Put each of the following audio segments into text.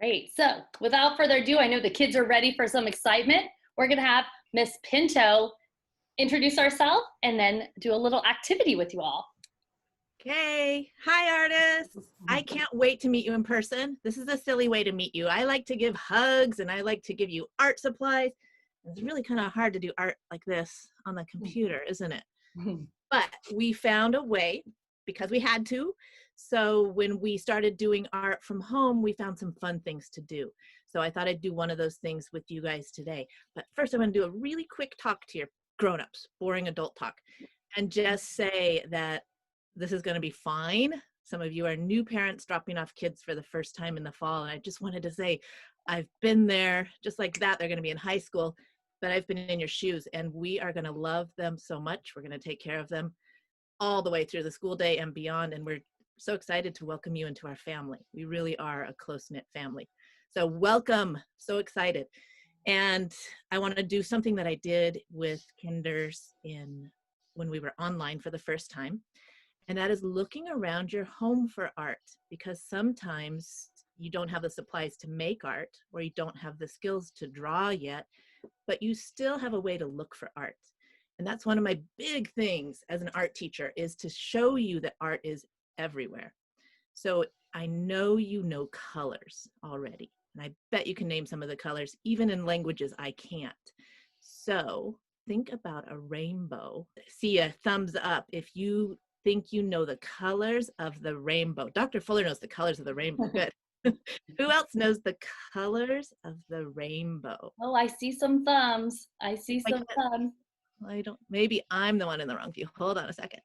Great. So without further ado, I know the kids are ready for some excitement. We're going to have Miss Pinto introduce ourselves and then do a little activity with you all. Okay. Hi, artists. I can't wait to meet you in person. This is a silly way to meet you. I like to give hugs and I like to give you art supplies. It's really kind of hard to do art like this on the computer, isn't it? But we found a way because we had to. So when we started doing art from home, we found some fun things to do. So I thought I'd do one of those things with you guys today. But first I'm going to do a really quick talk to your grown-ups, boring adult talk, and just say that this is going to be fine. Some of you are new parents dropping off kids for the first time in the fall. And I just wanted to say, I've been there just like that. They're going to be in high school, but I've been in your shoes and we are going to love them so much. We're going to take care of them all the way through the school day and beyond. And we're so excited to welcome you into our family. We really are a close-knit family. So welcome, so excited. And I want to do something that I did with kinders when we were online for the first time. And that is looking around your home for art, because sometimes you don't have the supplies to make art or you don't have the skills to draw yet, but you still have a way to look for art. And that's one of my big things as an art teacher, is to show you that art is everywhere. So I know you know colors already, and I bet you can name some of the colors, even in languages I can't. So think about a rainbow. See a thumbs up if you think you know the colors of the rainbow. Dr. Fuller knows the colors of the rainbow. Good. Who else knows the colors of the rainbow? Oh, I see some thumbs. I see some thumbs. Maybe I'm the one in the wrong view. Hold on a second.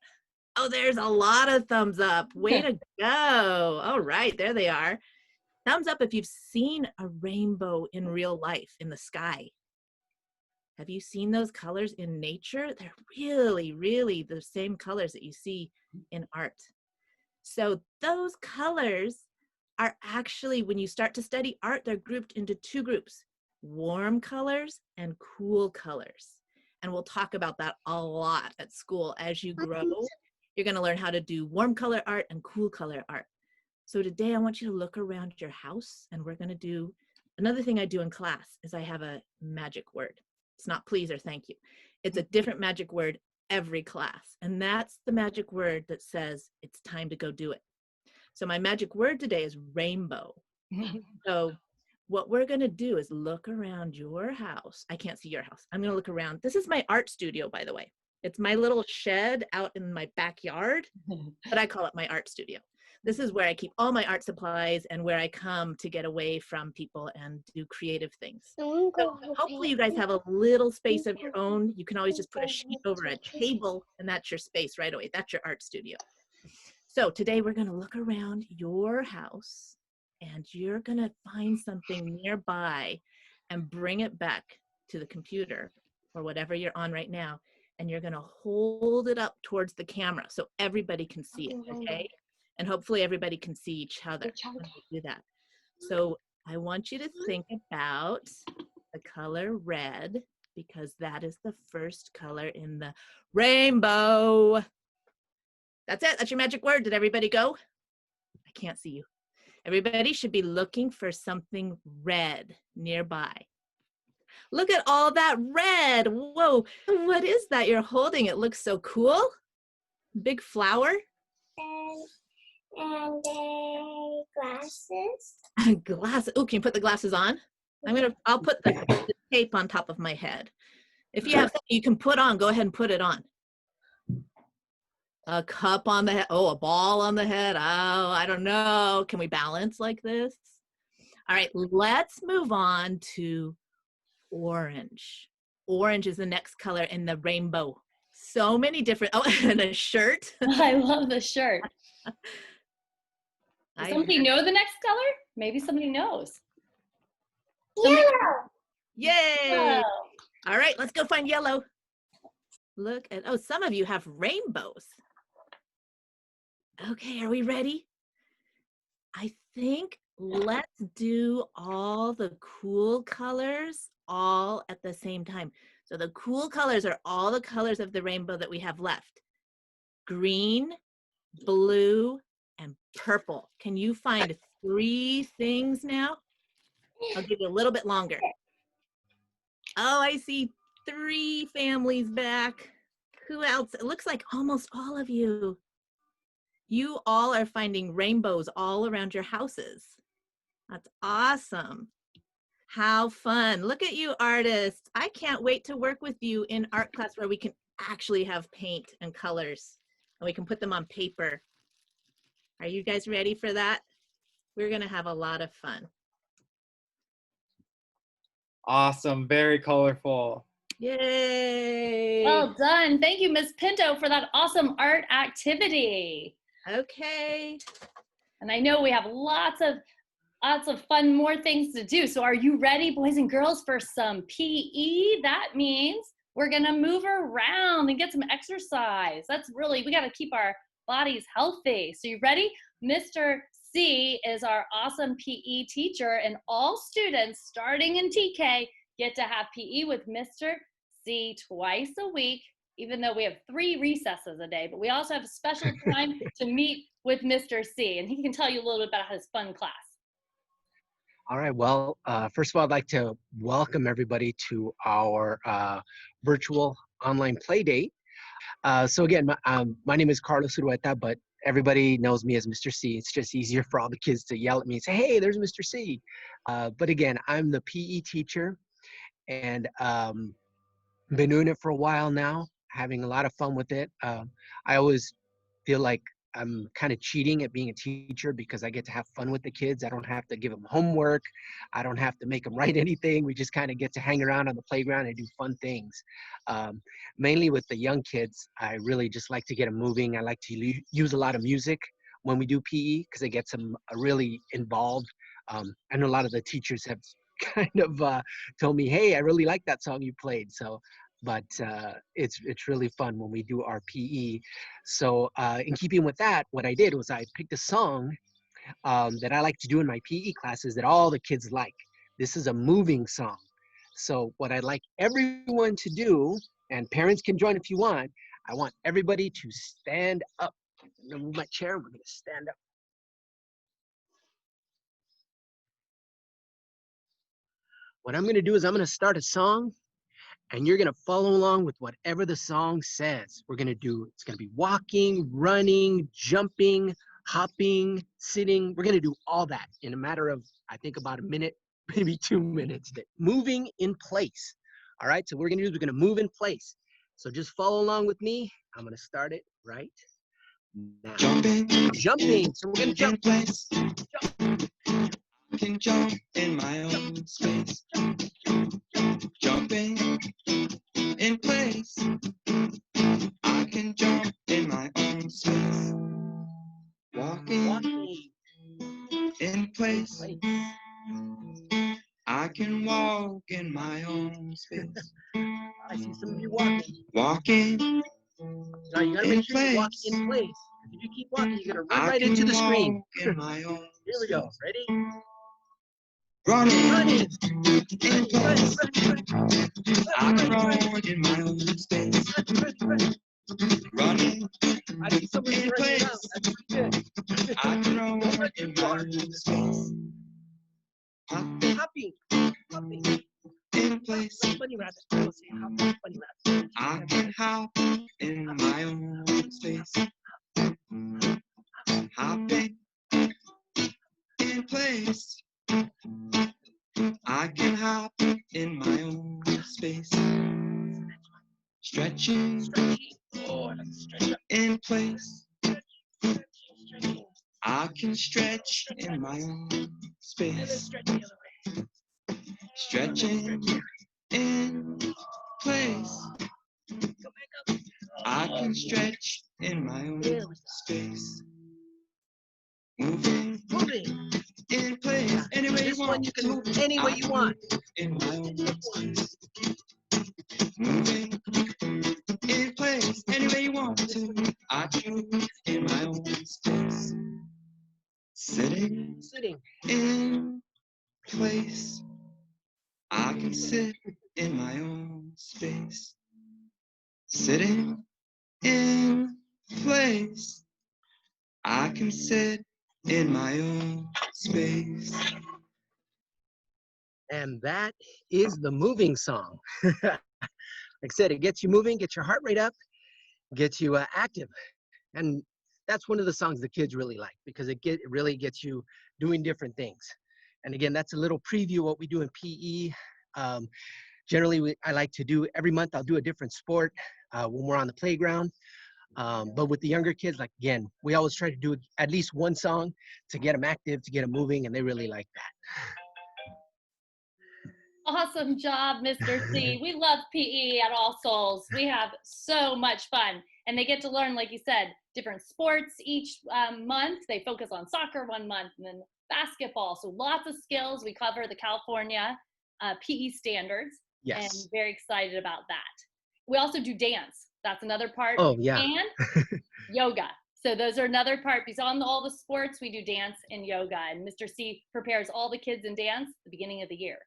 Oh, there's a lot of thumbs up. Way to go. All right, there they are. Thumbs up if you've seen a rainbow in real life, in the sky. Have you seen those colors in nature? They're really, really the same colors that you see in art. So those colors are actually, when you start to study art, they're grouped into two groups: warm colors and cool colors. And we'll talk about that a lot at school. As you grow, you're going to learn how to do warm color art and cool color art. So today I want you to look around your house, and we're going to do another thing I do in class is I have a magic word. It's not please or thank you. It's a different magic word every class. And that's the magic word that says it's time to go do it. So my magic word today is rainbow. So what we're going to do is look around your house. I can't see your house. I'm going to look around. This is my art studio, by the way. It's my little shed out in my backyard, but I call it my art studio. This is where I keep all my art supplies and where I come to get away from people and do creative things. So hopefully you guys have a little space of your own. You can always just put a sheet over a table and that's your space right away. That's your art studio. So today we're going to look around your house and you're going to find something nearby and bring it back to the computer or whatever you're on right now. And you're going to hold it up towards the camera so everybody can see it, okay? And hopefully everybody can see each other when we do that. So I want you to think about the color red, because that is the first color in the rainbow. That's it. That's your magic word. Did everybody go? I can't see you. Everybody should be looking for something red nearby. Look at all that red. Whoa, what is that you're holding? It looks so cool. Big flower. And glasses. Glasses. Oh, can you put the glasses on? I'll put the tape on top of my head. If you have something you can put on, go ahead and put it on. A cup on the head. Oh, a ball on the head. Oh, I don't know. Can we balance like this? All right, let's move on to orange. Orange is the next color in the rainbow. So many different, oh, and a shirt. I love the shirt. Does somebody know the next color? Maybe somebody knows. Yellow. Yay. Yellow. All right, let's go find yellow. Look at, oh, some of you have rainbows. Okay, are we ready? I think let's do all the cool colors all at the same time. So the cool colors are all the colors of the rainbow that we have left. Green, blue, and purple. Can you find 3 things now? I'll give you a little bit longer. Oh, I see 3 families back. Who else? It looks like almost all of you. You all are finding rainbows all around your houses. That's awesome. How fun. Look at you, artists. I can't wait to work with you in art class where we can actually have paint and colors and we can put them on paper. Are you guys ready for that? We're going to have a lot of fun. Awesome. Very colorful. Yay. Well done. Thank you, Miss Pinto, for that awesome art activity. Okay. And I know we have lots of fun, more things to do. So are you ready, boys and girls, for some PE? That means we're gonna move around and get some exercise. That's really, we gotta keep our bodies healthy. So you ready? Mr. C is our awesome PE teacher, and all students starting in TK get to have PE with Mr. C twice a week, even though we have 3 recesses a day, but we also have a special time to meet with Mr. C, and he can tell you a little bit about his fun class. All right, well, first of all, I'd like to welcome everybody to our virtual online play date. So again, my name is Carlos Urueta, but everybody knows me as Mr. C. It's just easier for all the kids to yell at me and say, hey, there's Mr. C. But again, I'm the PE teacher, and been doing it for a while now, having a lot of fun with it. I always feel like I'm kind of cheating at being a teacher because I get to have fun with the kids. I don't have to give them homework. I don't have to make them write anything. We just kind of get to hang around on the playground and do fun things. Mainly with the young kids, I really just like to get them moving. I like to use a lot of music when we do PE because it gets them really involved. I know a lot of the teachers have kind of told me, hey, I really like that song you played. So but it's really fun when we do our PE. So in keeping with that, what I did was I picked a song that I like to do in my PE classes that all the kids like. This is a moving song. So what I'd like everyone to do, and parents can join if you want, I want everybody to stand up. I'm gonna move my chair, we're gonna stand up. What I'm gonna do is I'm gonna start a song, and you're gonna follow along with whatever the song says. It's gonna be walking, running, jumping, hopping, sitting. We're gonna do all that in a matter of, I think, about a minute, maybe 2 minutes. Moving in place. All right, so what we're gonna move in place. So just follow along with me. I'm gonna start it right now. Jumping, so we're gonna jump. Place. I can jump in my own space. Jumping in place. I can jump in my own space. Walking in place. I can walk in my own space. I see some of you walking. Walking. Now you gotta make sure you walk in place. If you keep walking, you're gonna run right into the screen. In my own Here we go. Ready? Running in place. I can run in my own space. Running in place. I can run in my own space. Hopping. In place. Bunny rabbit. I will say hopping, bunny rabbit. I can hop in my own space. Hopping in place. I can hop in my own space. Stretching in place. I can stretch in my own space. Stretching in place. I can stretch in my own space. Moving in place. Any way you want. You can move any way you want. In my own space. Moving in place. Any way you want to. I can move in my own space. Sitting in place. I can sit in my own space. Sitting in place. I can sit in my own space. And that is the moving song. Like I said, it gets you moving, gets your heart rate up, gets you active. And that's one of the songs the kids really like because it really gets you doing different things. And again, that's a little preview of what we do in PE. Generally, I like to do every month, I'll do a different sport when we're on the playground. But with the younger kids, like again, we always try to do at least one song to get them active, to get them moving, and they really like that. Awesome job, Mr. C. We love PE at All Souls. We have so much fun. And they get to learn, like you said, different sports each month. They focus on soccer one month and then basketball. So lots of skills. We cover the California PE standards. Yes. And very excited about that. We also do dance. That's another part. Oh, yeah. And yoga. So those are another part. Beyond all the sports, we do dance and yoga. And Mr. C prepares all the kids in dance at the beginning of the year.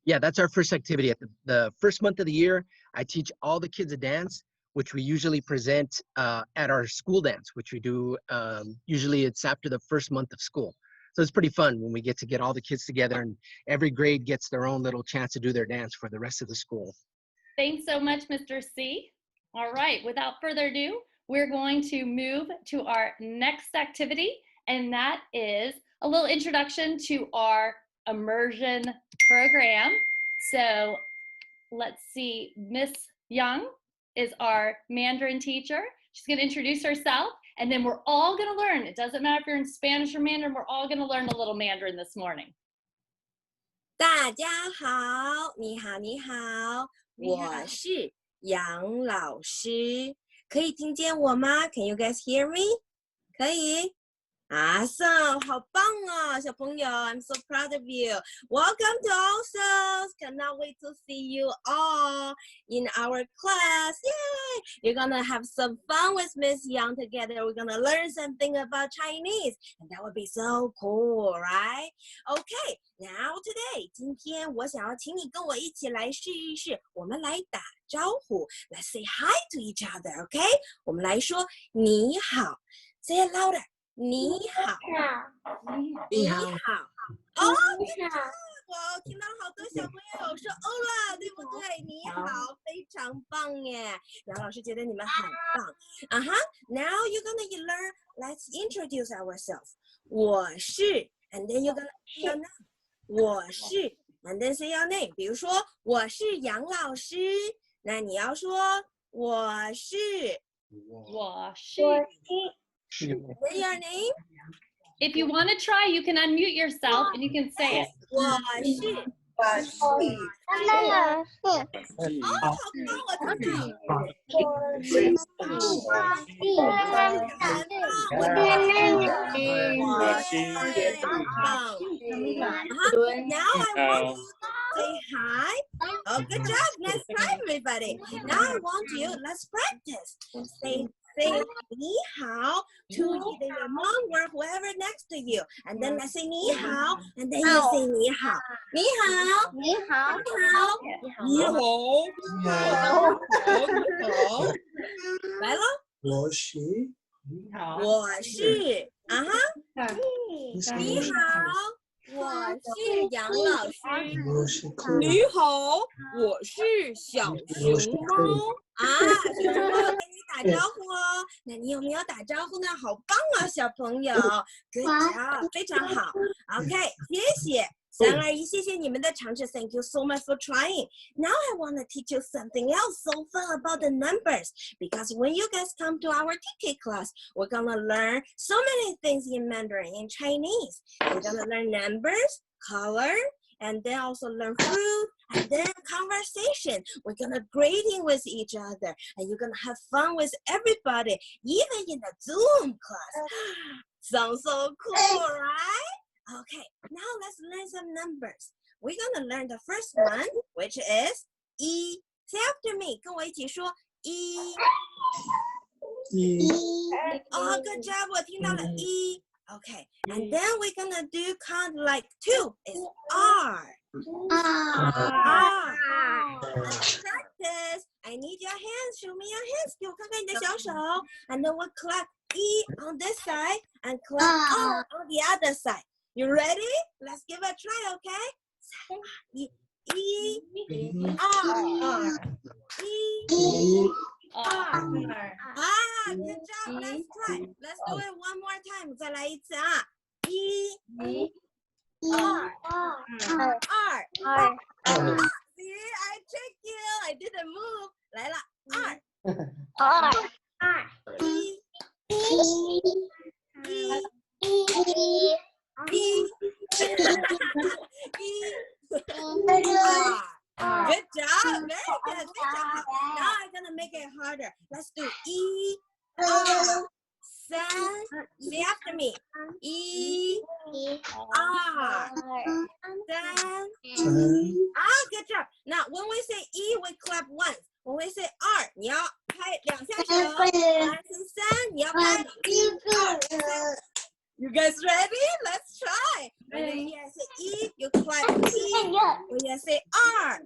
Yeah, that's our first activity. At the first month of the year, I teach all the kids a dance, which we usually present at our school dance, which we do, usually it's after the first month of school. So it's pretty fun when we get to get all the kids together and every grade gets their own little chance to do their dance for the rest of the school. Thanks so much, Mr. C. All right, without further ado, we're going to move to our next activity, and that is a little introduction to our immersion program. So let's see, Miss Young is our Mandarin teacher. She's going to introduce herself, and then we're all going to learn. It doesn't matter if you're in Spanish or Mandarin, we're all going to learn a little Mandarin this morning. 大家好，你好，你好，我是杨老师，可以听见我吗？ Can you guys hear me? 可以。Awesome， 好棒哦，小朋友 I'm so proud of you. Welcome to All Souls. Cannot wait to see you all in our class. Yay! You're gonna have some fun with Miss Young together. We're gonna learn something about Chinese, and that would be so cool, right? Okay, now today, 今天我想要请你跟我一起来试一试，我们来打招呼。Let's say hi to each other, okay? 我们来说你好。Say it louder. 你好，你好，哦，我听到好多小朋友有说哦了，对不对？你好，非常棒耶！杨老师觉得你们很棒。Now you're gonna learn. Let's introduce ourselves. 我是 ，and then you're gonna say your name. 我是 ，and then say your name. 比如说我是杨老师，那你要说我是，我是。 Say your name. If you want to try, you can unmute yourself and you can say it. 我是。好棒！我听Now I want you to say hi. Oh, good job. Let's try, everybody. Now I want you. Let's practice. Say 你好 to either your mom or whoever next to you, and then let's say 你好 and then you say 你好 你好 你好 你好 来了，我是你好，我是杨老师。你好，我是小熊猫。小熊猫跟你打招呼哦。那你有没有打招呼呢？好棒啊，小朋友 ，Good job， 非常好。OK， 谢谢。3、2、1，谢谢你们的尝试 ，Thank you so much for trying. Now I want to teach you something else so fun about the numbers. Because when you guys come to our TK class, we're gonna learn so many things in Mandarin, in Chinese. We're gonna learn numbers, color, and then also learn fruit, and then conversation. We're gonna grading with each other, and you're gonna have fun with everybody, even in the Zoom class. Sounds so cool, right? Okay, now let's learn some numbers. We're gonna learn the first one, which is 1. Say after me. 跟我一起说1。Oh, good job. 我听到了1。Okay, and then we're gonna do count like 2. It's R. Let's practice. I need your hands. Show me your hands. 给我看看你的小手. And then we'll clap E on this side and clap R on the other side. You ready? Let's give it a try, okay? E, E, R, E, R. Good job. Let's try. Let's do it one more time. 再来一次啊。E, R, R. See, I tricked you. I didn't move. 来了 R. E, E, E, Good job. Very good. Good job. Now I'm gonna make it harder. Let's do E, R, San. Say after me. E, R, San. Good job. Now when we say E, we clap once. When we say R, 你要拍2下手。3是3，你要拍2、3。You guys ready? Let's try. When you say E, you clap E. When you say R,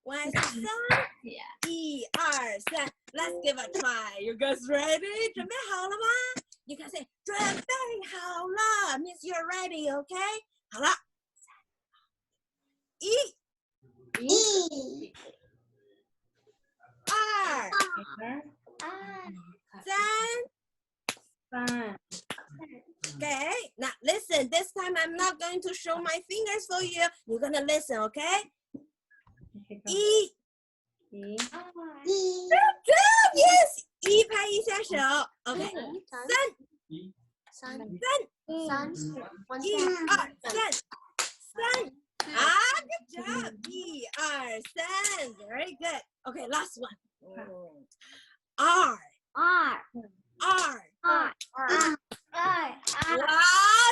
when I say San, E, R, San. Let's give it a try. You guys ready? 准备好了吗？ You can say 准备好了 means you're ready, okay? 好了。E, R, San. Okay, now listen. This time I'm not going to show my fingers for you. You're gonna listen, okay? E. Good job. Yes. E 拍1下手。Okay. 三。1、2、3。Good job. 1、2、3. Very good. Okay, last one. R. 哇，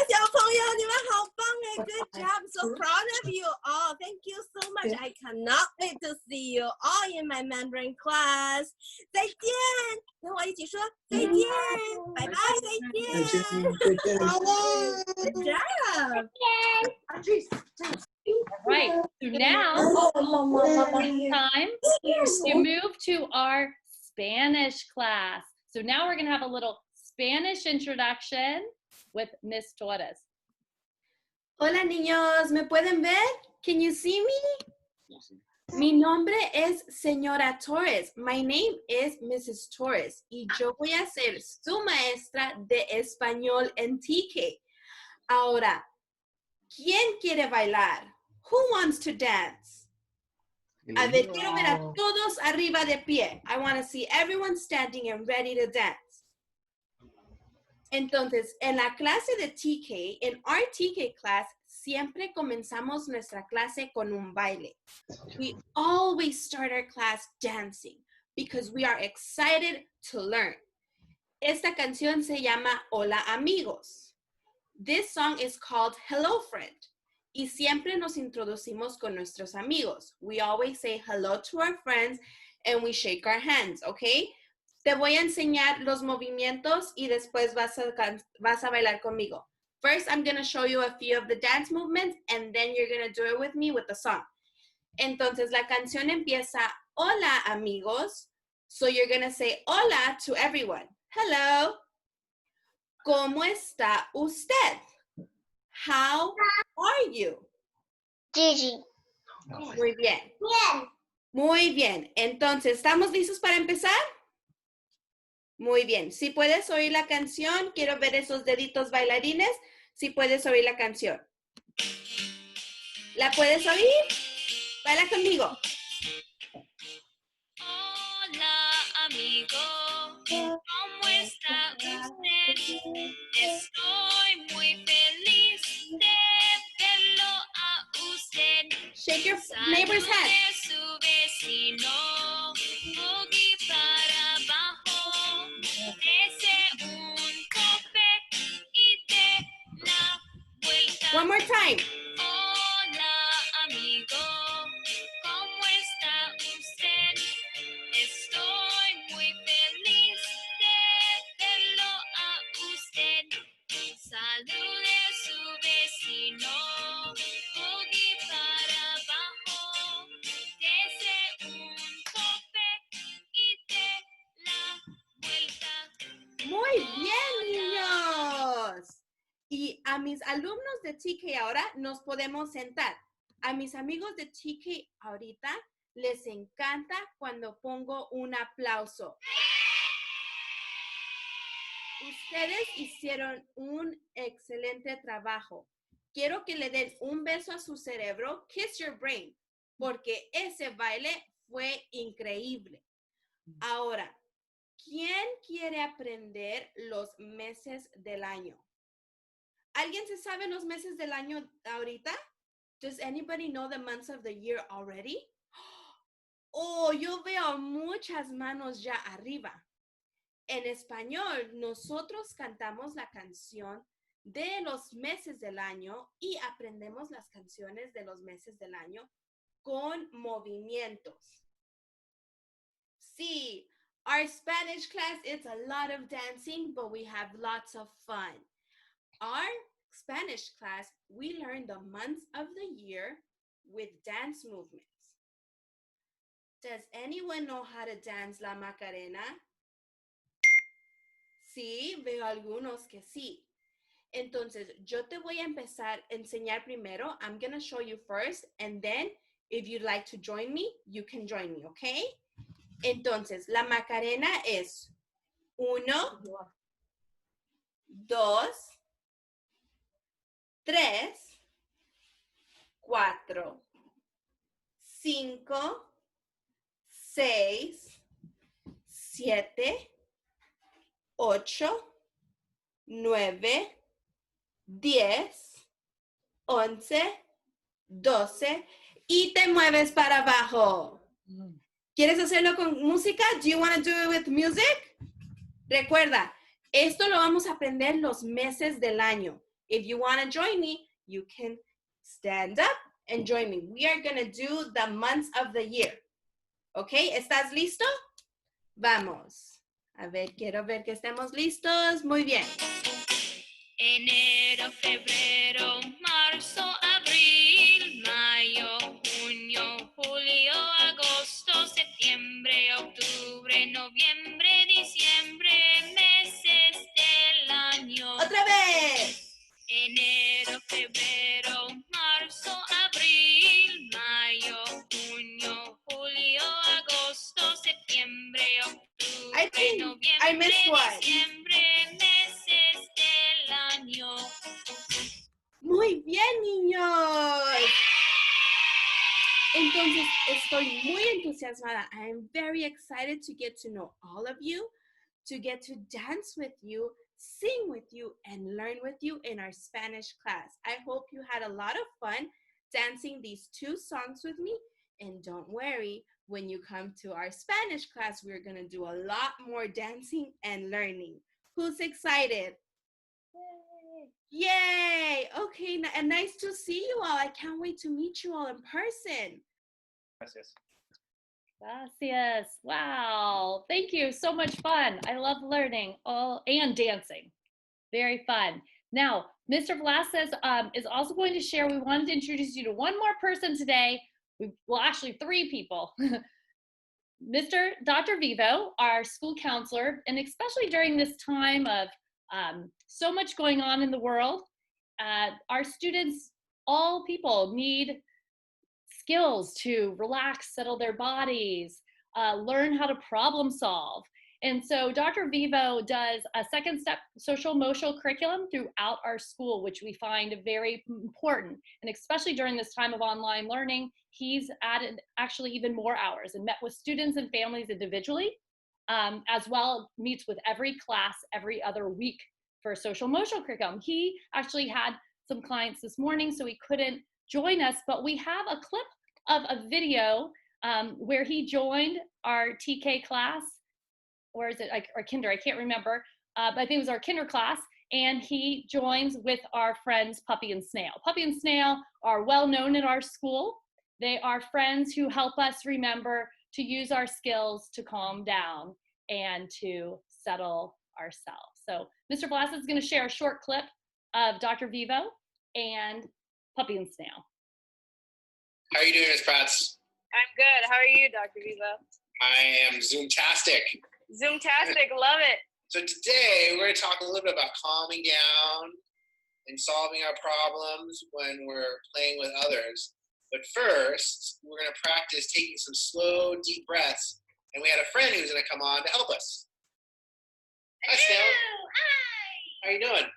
小朋友，你们好棒哎 ！Good job, so proud of you all. Thank you so much. I cannot wait to see you all in my Mandarin class. 再见，跟我一起说再见，拜拜，再见。Good job. Right. So now time to move to our Spanish class. So now we're going to have a little Spanish introduction with Miss Torres. Hola niños, ¿me pueden ver? Can you see me? Mi nombre es señora Torres. My name is Mrs. Torres. Y yo voy a ser su maestra de español en TK. Ahora, ¿quién quiere bailar? Who wants to dance? A ver, quiero ver a todos arriba de pie. I want to see everyone standing and ready to dance. Entonces, en la clase de TK, en our TK class, siempre comenzamos nuestra clase con un baile. We always start our class dancing because we are excited to learn. Esta canción se llama Hola Amigos. This song is called Hello Friend. Y siempre nos introducimos con nuestros amigos. We always say hello to our friends and we shake our hands, okay? Te voy a enseñar los movimientos y después vas a bailar conmigo. First, I'm going to show you a few of the dance movements and then you're going to do it with me with the song. Entonces, la canción empieza, hola amigos. So you're going to say hola to everyone. Hello. ¿Cómo está usted? How are you? Gigi. Muy bien. Muy bien. Entonces, ¿estamos listos para empezar? Muy bien. Si puedes oír la canción, quiero ver esos deditos bailarines. Si puedes oír la canción. ¿La puedes oír? Baila conmigo. Hola, amigo. ¿Cómo está usted? Estoy muy feliz de verlo a usted. Shake your neighbor's hand. Salude a su vecino. Boogie para abajo. Dese un tope y dé la vuelta. One more time. Hola, amigo. ¿Cómo está usted? Estoy muy feliz de verlo a usted. Salude a su vecino. Boogie para abajo. Dese un tope y dé la vuelta. Muy bien, niños. Y a mi mis alumnos de TK ahora nos podemos sentar. A mis amigos de TK ahorita les encanta cuando pongo un aplauso. Ustedes hicieron un excelente trabajo. Quiero que le den un beso a su cerebro, kiss your brain, porque ese baile fue increíble. Ahora, ¿quién quiere aprender los meses del año? ¿Alguien se sabe los meses del año ahorita? Does anybody know the months of the year already? Oh, yo veo muchas manos ya arriba. En español, nosotros cantamos la canción de los meses del año y aprendemos las canciones de los meses del año con movimientos. Sí, our Spanish class, it's a lot of dancing, but we have lots of fun. Our Spanish class, we learn the months of the year with dance movements. Does anyone know how to dance la Macarena? Sí, veo algunos que sí. Entonces, yo te voy a empezar a enseñar primero. I'm going to show you first, and then if you'd like to join me, you can join me, okay? Entonces, la Macarena es 1, 2, 3, 4, 5, 6, 7, 8, 9, 10, 11, 12 y te mueves para abajo. ¿Quieres hacerlo con música? Do you want to do it with music? Recuerda, esto lo vamos a aprender los meses del año. If you want to join me, you can stand up and join me. We are going to do the months of the year. Okay, ¿estás listo? Vamos. A ver, quiero ver que estemos listos. Muy bien. Enero, febrero, marzo, abril, mayo, junio, julio, agosto, septiembre, octubre, noviembre, diciembre, meses del año. Otra vez. Enero, febrero, marzo, abril, mayo, junio, julio, agosto, septiembre, octubre, I think noviembre, I missed one. diciembre, meses del año. Muy bien, niños. Entonces, estoy muy entusiasmada. I am very excited to get to know all of you, to get to dance with you, sing with you, and learn with you in our Spanish class. I hope you had a lot of fun dancing these 2 songs with me. And don't worry, when you come to our Spanish class, we're going to do a lot more dancing and learning. Who's excited? Yay! Okay, and nice to see you all. I can't wait to meet you all in person. Gracias. Gracias. Wow. Thank you. So much fun. I love learning and dancing. Very fun. Now, Mr. Velasquez is also going to share. We wanted to introduce you to one more person today. Well, actually 3 people. Dr. Vivo, our school counselor, and especially during this time of so much going on in the world, our students, all people need skills to relax, settle their bodies, learn how to problem solve. And so Dr. Vivo does a second step social emotional curriculum throughout our school, which we find very important. And especially during this time of online learning, he's added actually even more hours and met with students and families individually, as well meets with every class every other week for social emotional curriculum. He actually had some clients this morning, so he couldn't join us, but we have a clip of a video where he joined our TK class, or is it our kinder? I can't remember, but I think it was our kinder class, and he joins with our friends Puppy and Snail. Puppy and Snail are well known in our school. They are friends who help us remember to use our skills to calm down and to settle ourselves. So Mr. Velasquez is going to share a short clip of Dr. Vivo and Puppy and Snail. How are you doing, Ms. Prats? I'm good. How are you, Dr. Vivo? I am Zoom-tastic. Zoom-tastic, love it. So today we're going to talk a little bit about calming down in solving our problems when we're playing with others. But first, we're going to practice taking some slow, deep breaths. And we had a friend who's going to come on to help us. Hi, Snail. Hi. How are you doing?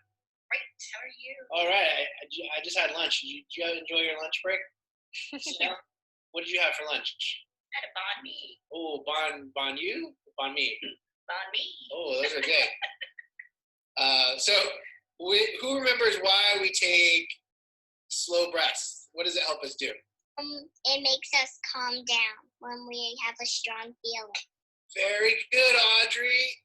Great. How are you? All right. I just had lunch. Did you enjoy your lunch break? Snail? What did you have for lunch? Had a banh mi. Oh, banh you? Banh mi. Banh mi. Oh, those are good. So who remembers why we take slow breaths? What does it help us do? It makes us calm down when we have a strong feeling. Very good, Audrey.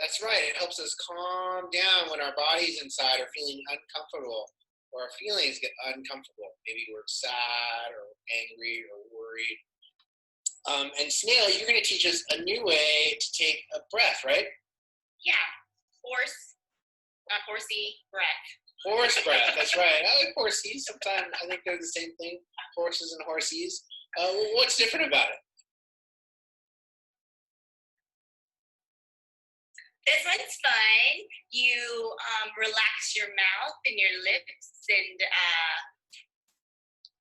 That's right. It helps us calm down when our bodies inside are feeling uncomfortable or our feelings get uncomfortable. Maybe we're sad or angry or worried. And Snail, you're going to teach us a new way to take a breath, right? Yeah. Horsey breath. Horse breath, that's right. I like horsies. Sometimes I think they're the same thing, horses and horsies. What's different about it? This one's fun. You relax your mouth and your lips and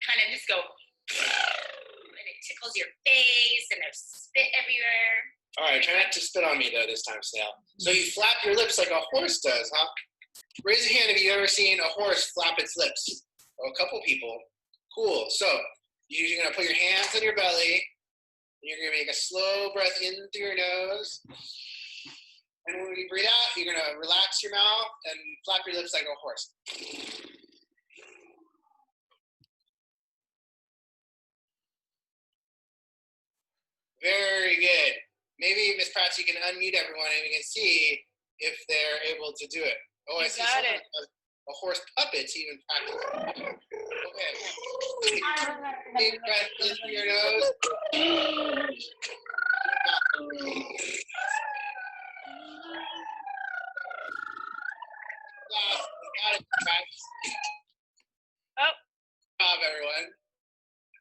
kind of just go, and it tickles your face and there's spit everywhere. All right, try not to spit on me though this time, Snail. So you flap your lips like a horse does, huh? Raise your hand if you've ever seen a horse flap its lips. Well, a couple people. Cool. So you're going to put your hands on your belly, and you're going to make a slow breath in through your nose. And when you breathe out, you're going to relax your mouth and flap your lips like a horse. Very good. Maybe, Miss Pratt, you can unmute everyone and we can see if they're able to do it. Oh, I see a horse puppet to even practice. Okay. Big breath in through your nose. Got it, Pratt. Oh. Good job, everyone.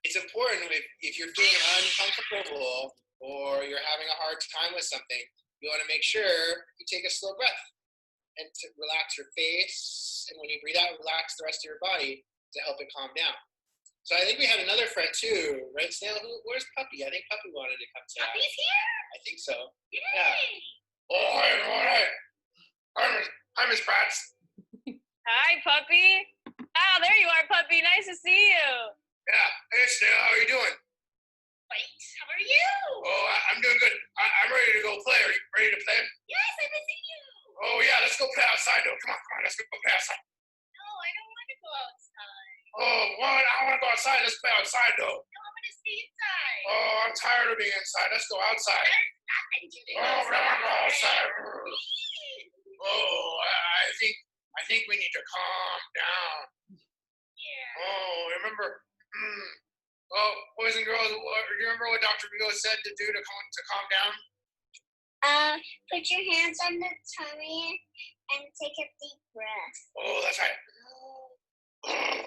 It's important if you're feeling uncomfortable or you're having a hard time with something, you want to make sure you take a slow breath and to relax your face. And when you breathe out, relax the rest of your body to help it calm down. So I think we had another friend too, right, Snail? Where's Puppy? I think Puppy wanted to come say hi. Puppy's here? I think so. Yay! Yeah. Oh, hi, everyone. Hi, Miss Pratt. Hi, Puppy. Oh, there you are, Puppy. Nice to see you. Yeah. Hey, Snail, how are you doing? Great. How are you? Oh, I'm doing good. I'm ready to go play. Are you ready to play? Yes, I'm missing you. Oh, yeah, let's go play outside, though. Come on, let's go play outside. No, I don't want to go outside. Oh, what? I want to go outside. Let's play outside, though. No, I want to stay inside. Oh, I'm tired of being inside. Let's go outside. There's nothing to do Oh, I want to go outside. Please. Oh, I think we need to calm down. Yeah. Oh, remember? Oh, boys and girls, do you remember what Dr. Vivo said to do to calm down? Put your hands on the tummy and take a deep breath. Oh, that's right. Oh,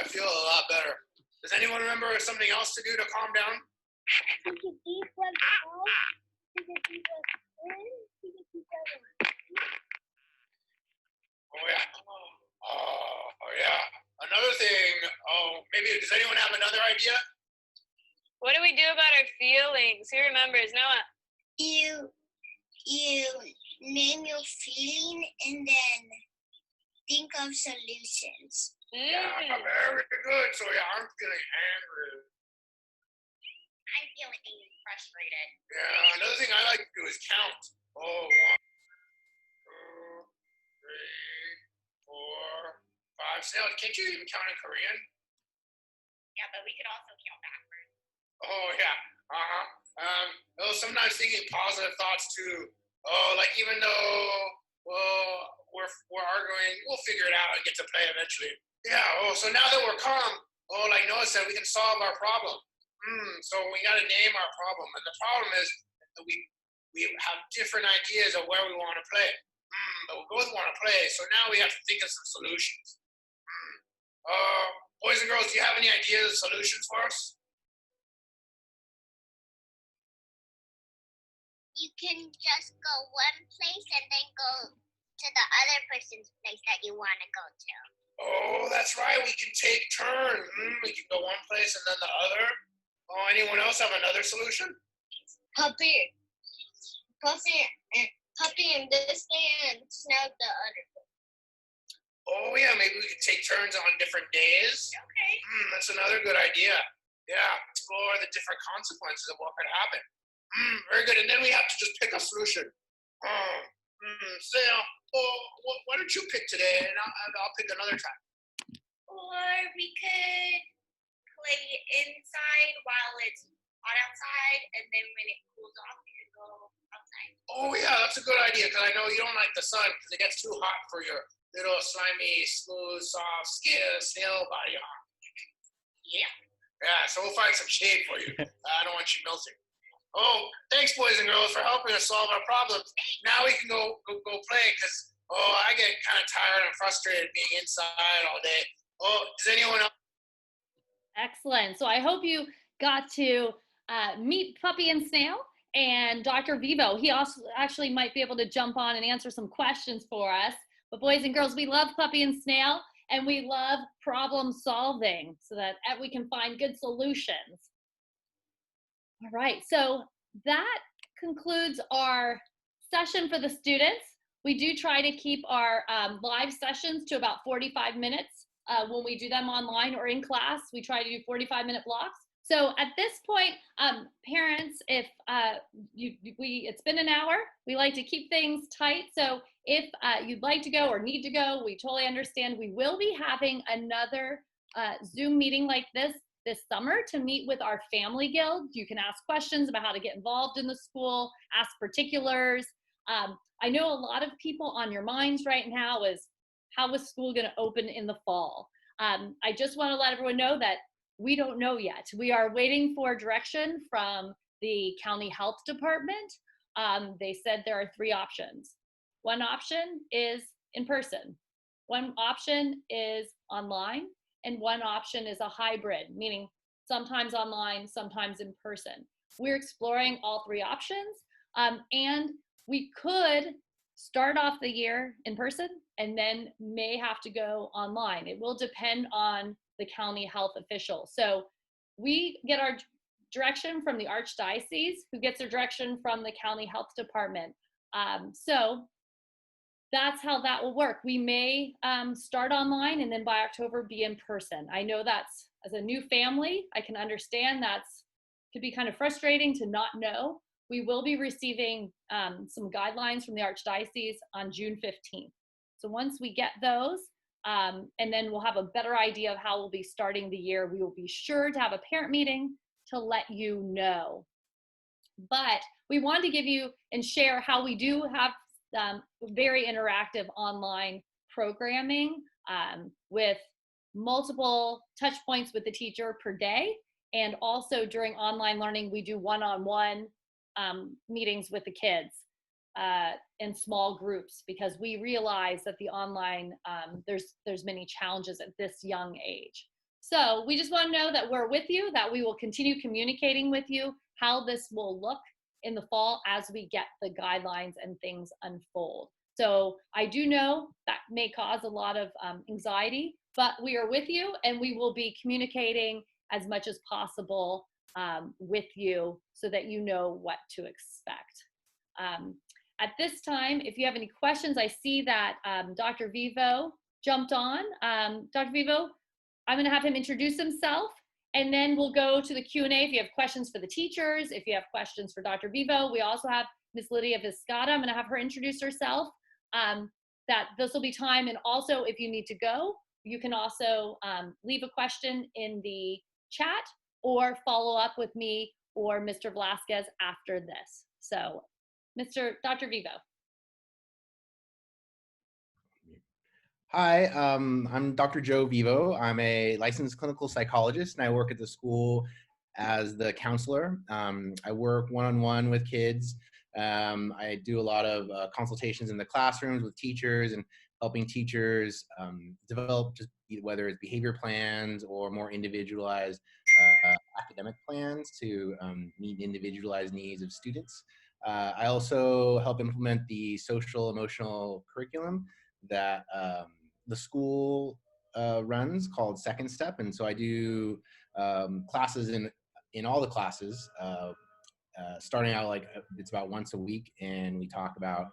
I feel a lot better. Does anyone remember something else to do to calm down? Take a deep breath out. Take a deep breath in. Take a deep breath out. Oh, yeah. Oh, yeah. Another thing, maybe, does anyone have another idea? What do we do about our feelings? Who remembers? Noah? You name your feeling and then think of solutions. Yeah, very good. So, yeah, I'm feeling angry. I'm feeling frustrated. Yeah, another thing I like to do is count. Oh, 1, 2, 3, 4, 5. Snail, can't you even count in Korean? Yeah, but we could also count backwards. Oh, yeah. Sometimes thinking positive thoughts too. Oh, like even though, we're arguing, we'll figure it out and get to play eventually. Yeah, so now that we're calm, like Noah said, we can solve our problem. So we got to name our problem. And the problem is that we have different ideas of where we want to play. But we both want to play, so now we have to think of some solutions. Boys and girls, do you have any ideas of solutions for us? You can just go one place and then go to the other person's place that you want to go to. Oh, that's right. We can take turns. We can go one place and then the other. Oh, anyone else have another solution? Puppy in this day and Snow the other. Oh, yeah, maybe we could take turns on different days. Okay. That's another good idea. Yeah, explore the different consequences of what could happen. Very good. And then we have to just pick a solution. So, why don't you pick today, and I'll pick another time. Or we could play inside while it's hot outside, and then when it cools off, we can go outside. Oh, yeah, that's a good idea, because I know you don't like the sun because it gets too hot for your little slimy, smooth, soft skin, snail body. Yeah. Yeah, so we'll find some shade for you. I don't want you melting. Oh, thanks, boys and girls, for helping us solve our problems. Now we can go play, because, I get kind of tired and frustrated being inside all day. Oh, does anyone else? Excellent. So I hope you got to meet Puppy and Snail and Dr. Vivo. He also actually might be able to jump on and answer some questions for us. But boys and girls, we love Puppy and Snail, and we love problem solving so that we can find good solutions. All right, so that concludes our session for the students. We do try to keep our live sessions to about 45 minutes. When we do them online or in class, we try to do 45-minute blocks. So at this point, parents, if it's been an hour, we like to keep things tight. So if you'd like to go or need to go, we totally understand. We will be having another Zoom meeting like this summer to meet with our family guild. You can ask questions about how to get involved in the school, ask particulars. I know a lot of people on your minds right now is, how is school going to open in the fall? I just want to let everyone know that we don't know yet. We are waiting for direction from the county health department. They said there are 3 options. One option is in person. One option is online. And one option is a hybrid, meaning sometimes online, sometimes in person. We're exploring all 3 options. And we could start off the year in person and then may have to go online. It will depend on the county health official. So we get our direction from the archdiocese, who gets their direction from the county health department. So that's how that will work. We may start online and then by October be in person. I know that's, as a new family, I can understand that's could be kind of frustrating to not know. We will be receiving some guidelines from the archdiocese on June 15th. So once we get those, and then we'll have a better idea of how we'll be starting the year, we will be sure to have a parent meeting to let you know. But we wanted to give you and share how we do have very interactive online programming with multiple touch points with the teacher per day. And also during online learning, we do one-on-one meetings with the kids in small groups, because we realize that the online, there's many challenges at this young age. So we just want to know that we're with you, that we will continue communicating with you how this will look in the fall as we get the guidelines and things unfold. So I do know that may cause a lot of anxiety, but we are with you and we will be communicating as much as possible with you so that you know what to expect. At this time, if you have any questions, I see that Dr. Vivo jumped on. Dr. Vivo, I'm going to have him introduce himself, and then we'll go to the Q&A if you have questions for the teachers, if you have questions for Dr. Vivo. We also have Ms. Lydia Viscata. I'm going to have her introduce herself. That this will be time, and also if you need to go, you can also leave a question in the chat or follow up with me or Mr. Velasquez after this. So, Dr. Vivo. Hi, I'm Dr. Joe Vivo. I'm a licensed clinical psychologist, and I work at the school as the counselor. I work one-on-one with kids. I do a lot of consultations in the classrooms with teachers and helping teachers develop just whether it's behavior plans or more individualized academic plans to meet individualized needs of students. I also help implement the social emotional curriculum that the school runs called Second Step. And so I do classes in all the classes, starting out like it's about once a week. And we talk about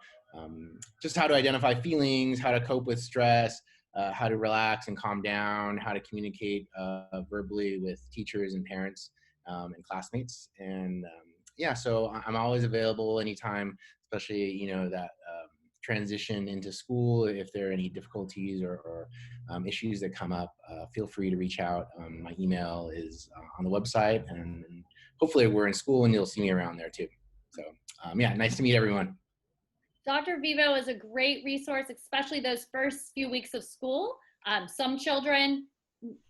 just how to identify feelings, how to cope with stress, how to relax and calm down, how to communicate verbally with teachers and parents and classmates. And yeah, so I'm always available anytime, especially, you know, that transition into school. If there are any difficulties or issues that come up, feel free to reach out. My email is on the website, and hopefully we're in school and you'll see me around there too. So yeah, nice to meet everyone. Dr. Vivo is a great resource, especially those first few weeks of school. Some children,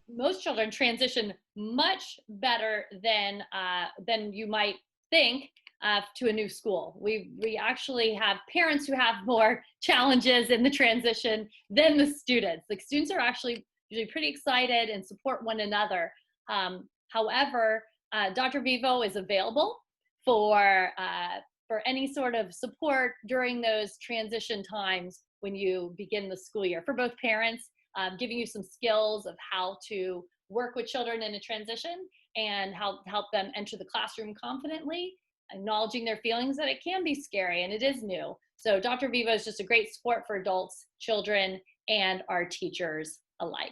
most children transition much better than you might think to a new school. We actually have parents who have more challenges in the transition than the students. Like, students are actually usually pretty excited and support one another. However, Dr. Vivo is available for any sort of support during those transition times when you begin the school year, for both parents, giving you some skills of how to work with children in a transition and how to help them enter the classroom confidently, acknowledging their feelings that it can be scary and it is new. So Dr. Vivo is just a great support for adults, children, and our teachers alike.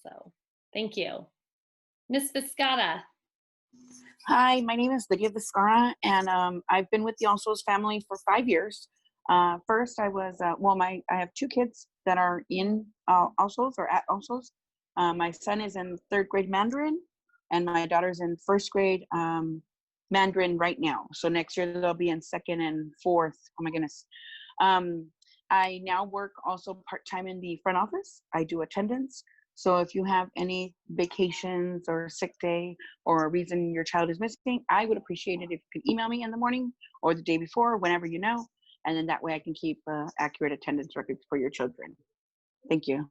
So thank you. Ms. Viscata. Hi, my name is Lydia Viscara, and I've been with the Alsos family for 5 years. First, I was, I have 2 kids that are in Alsos or at Alsos. My son is in 3rd grade Mandarin, and my daughter's in 1st grade Mandarin right now. So next year they'll be in 2nd and 4th. Oh my goodness. I now work also part-time in the front office. I do attendance. So if you have any vacations or sick day or a reason your child is missing, I would appreciate it if you could email me in the morning or the day before, whenever you know, and then that way I can keep accurate attendance records for your children. Thank you.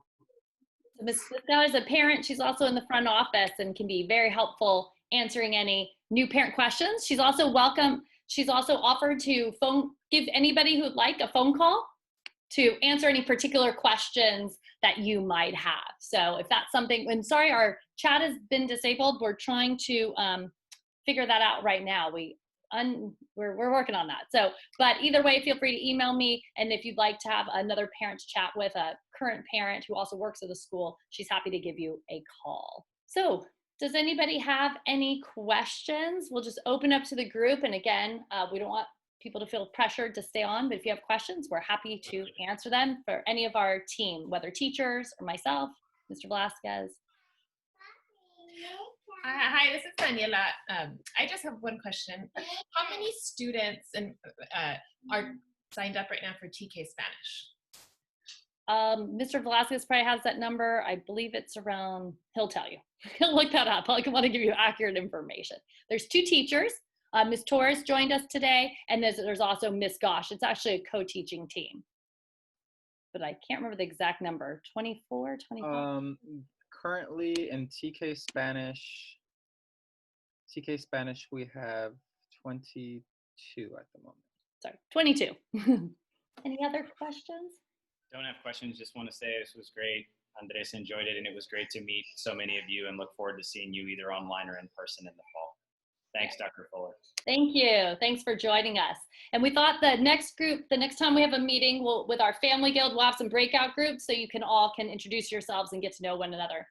So Ms. Viscata is a parent. She's also in the front office and can be very helpful answering any new parent questions. She's also welcome. She's also offered to give anybody who'd like a phone call to answer any particular questions that you might have. So if that's something, and sorry, our chat has been disabled. We're trying to figure that out right now. We're working on that. So, but either way, feel free to email me. And if you'd like to have another parent to chat with, a current parent who also works at the school, she's happy to give you a call. So does anybody have any questions? We'll just open up to the group. And again, we don't want people to feel pressured to stay on, but if you have questions, we're happy to answer them for any of our team, whether teachers or myself, Mr. Velasquez. Hi, this is Daniela. I just have one question. How many students are signed up right now for TK Spanish? Mr. Velasquez probably has that number. I believe it's around, he'll tell you. He'll look that up. I want to give you accurate information. There's 2 teachers. Ms. Torres joined us today, and there's also Ms. Gosh. It's actually a co-teaching team. But I can't remember the exact number. 24, 25? Currently in TK Spanish, we have 22 at the moment. Sorry, 22. Any other questions? Don't have questions. Just want to say this was great. Andres enjoyed it, and it was great to meet so many of you, and look forward to seeing you either online or in person in the fall. Thanks, Dr. Fuller. Thank you. Thanks for joining us. And we thought the next time we have a meeting with our family guild, we'll have some breakout groups so you can introduce yourselves and get to know one another.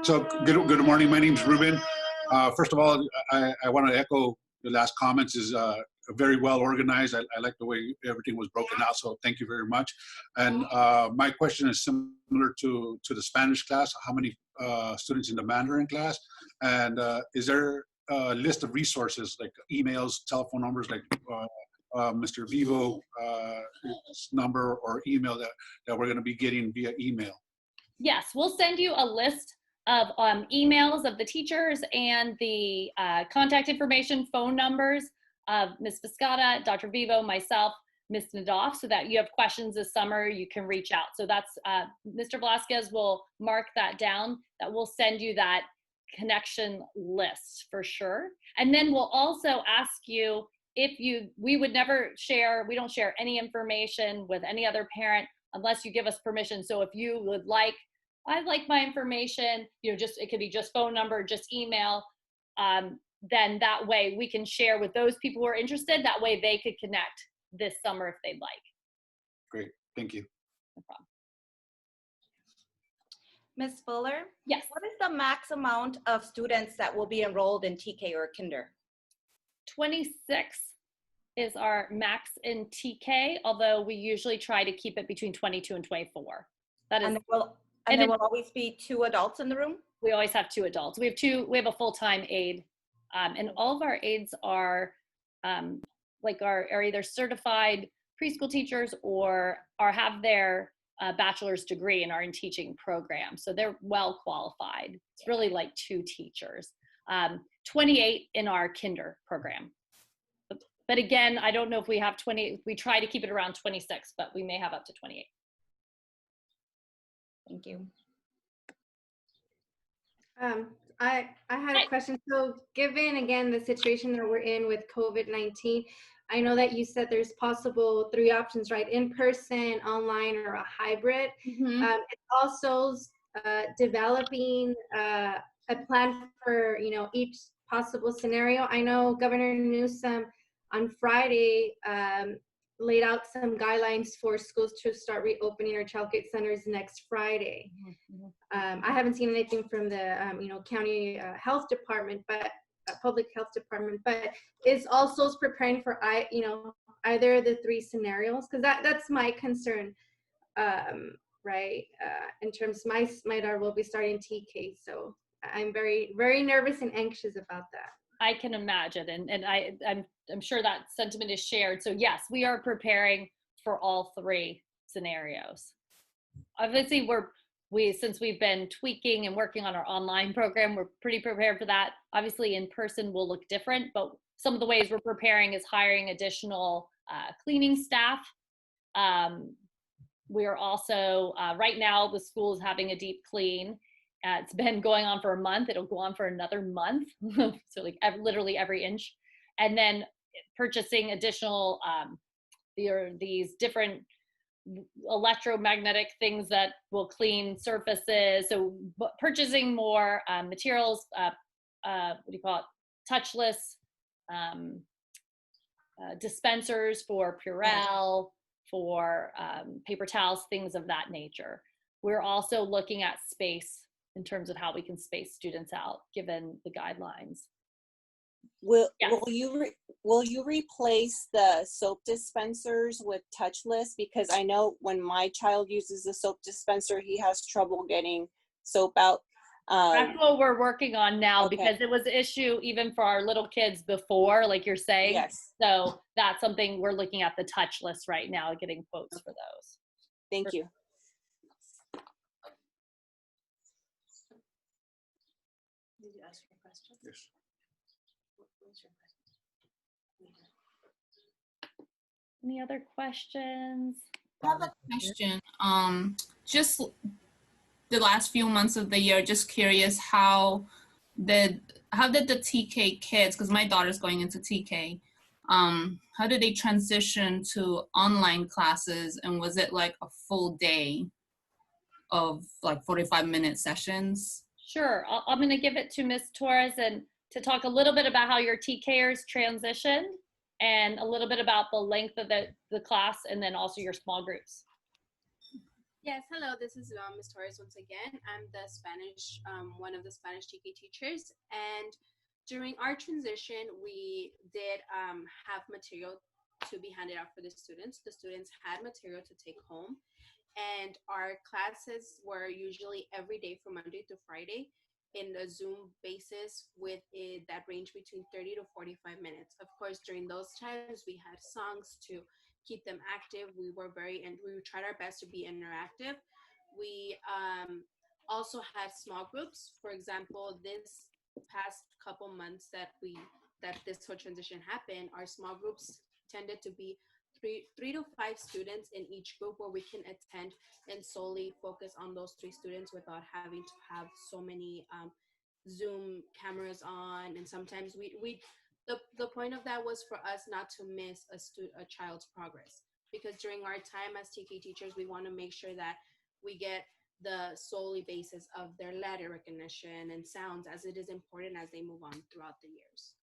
So good morning. My name's Ruben. First of all, I want to echo the last comments. Is very well organized. I like the way everything was broken out. So thank you very much. And my question is similar to the Spanish class. How many students in the Mandarin class? And is there a list of resources like emails, telephone numbers, like Mr. Vivo number or email that we're going to be getting via email? Yes, we'll send you a list of emails of the teachers and the contact information, phone numbers of Ms. Viscata, Dr. Vivo, myself, Ms. Naddaf, so that you have questions this summer, you can reach out. So that's, Mr. Velasquez will mark that down, that we'll send you that connection list for sure. And then we'll also ask you we would never share, we don't share any information with any other parent unless you give us permission. So if you would like, I'd like my information, just, it could be just phone number, just email, then that way we can share with those people who are interested. That way they could connect this summer if they'd like. Great, thank you. No problem. Ms. Fuller? Yes. What is the max amount of students that will be enrolled in TK or Kinder? 26 is our max in TK, although we usually try to keep it between 22 and 24. That is, and there will always be 2 adults in the room? We always have 2 adults. We have a full-time aide, and all of our aides are are either certified preschool teachers or have their bachelor's degree and are in teaching programs. So they're well qualified. It's really like 2 teachers. 28 in our kinder program. But again, I don't know if we have 20, we try to keep it around 26, but we may have up to 28. Thank you. I had a question. So given, again, the situation that we're in with COVID-19, I know that you said there's possible 3 options, right? In person, online, or a hybrid. It's also developing a plan for, each possible scenario. I know Governor Newsom on Friday laid out some guidelines for schools to start reopening our childcare centers next Friday. I haven't seen anything from the county health department, but public health department, but is also preparing for either of the 3 scenarios, because that's my concern, right? In terms, my daughter will be starting TK, so I'm very, very nervous and anxious about that. I can imagine, and I'm sure that sentiment is shared. So yes, we are preparing for all 3 scenarios. Obviously, since we've been tweaking and working on our online program, we're pretty prepared for that. Obviously, in person will look different, but some of the ways we're preparing is hiring additional cleaning staff. We're also, right now, the school is having a deep clean. It's been going on for a month. It'll go on for another month. So like literally every inch. And then purchasing additional, these different electromagnetic things that will clean surfaces. So purchasing more materials, touchless dispensers for Purell, for paper towels, things of that nature. We're also looking at space in terms of how we can space students out given the guidelines. Will you replace the soap dispensers with touchless? Because I know when my child uses the soap dispenser, he has trouble getting soap out. That's what we're working on now, because it was an issue even for our little kids before, like you're saying. Yes. So that's something we're looking at, the touchless right now, getting quotes for those. Thank you. Did you ask your question? Yes. What was your question? Any other questions? I have a question. Just the last few months of the year, just curious how did the TK kids, because my daughter's going into TK, how did they transition to online classes, and was it like a full day of like 45-minute sessions? Sure, I'm going to give it to Ms. Torres and to talk a little bit about how your TKers transitioned and a little bit about the length of the class, and then also your small groups. Yes, hello, this is Ms. Torres once again. I'm the Spanish, one of the Spanish TK teachers, and during our transition, we did have material to be handed out for the students. The students had material to take home, and our classes were usually every day from Monday to Friday in a Zoom basis with that range between 30 to 45 minutes. Of course, during those times, we had songs to keep them active. We tried our best to be interactive. We also had small groups. For example, this past couple months that this whole transition happened, our small groups tended to be three to 5 students in each group, where we can attend and solely focus on those 3 students without having to have so many Zoom cameras on, and sometimes the point of that was for us not to miss a child's progress, because during our time as TK teachers, we want to make sure that we get the solely basis of their letter recognition and sounds, as it is important as they move on throughout the years.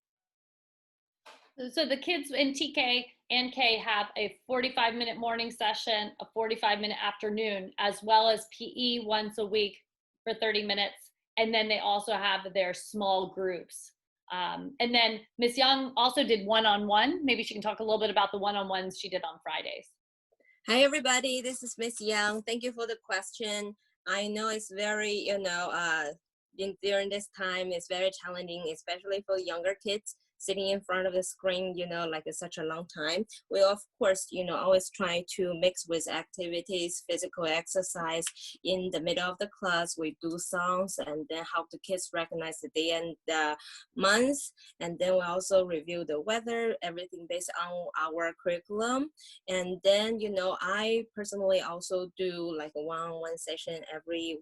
So the kids in TK and K have a 45-minute morning session, a 45-minute afternoon, as well as PE once a week for 30 minutes. And then they also have their small groups. And then Miss Young also did one-on-one. Maybe she can talk a little bit about the one-on-ones she did on Fridays. Hi, everybody. This is Miss Young. Thank you for the question. I know it's very, during this time, it's very challenging, especially for younger kids sitting in front of the screen, like it's such a long time. We, of course, always try to mix with activities, physical exercise. In the middle of the class, we do songs and then help the kids recognize the day and the month. And then we also review the weather, everything based on our curriculum. And then, I personally also do like a one-on-one session every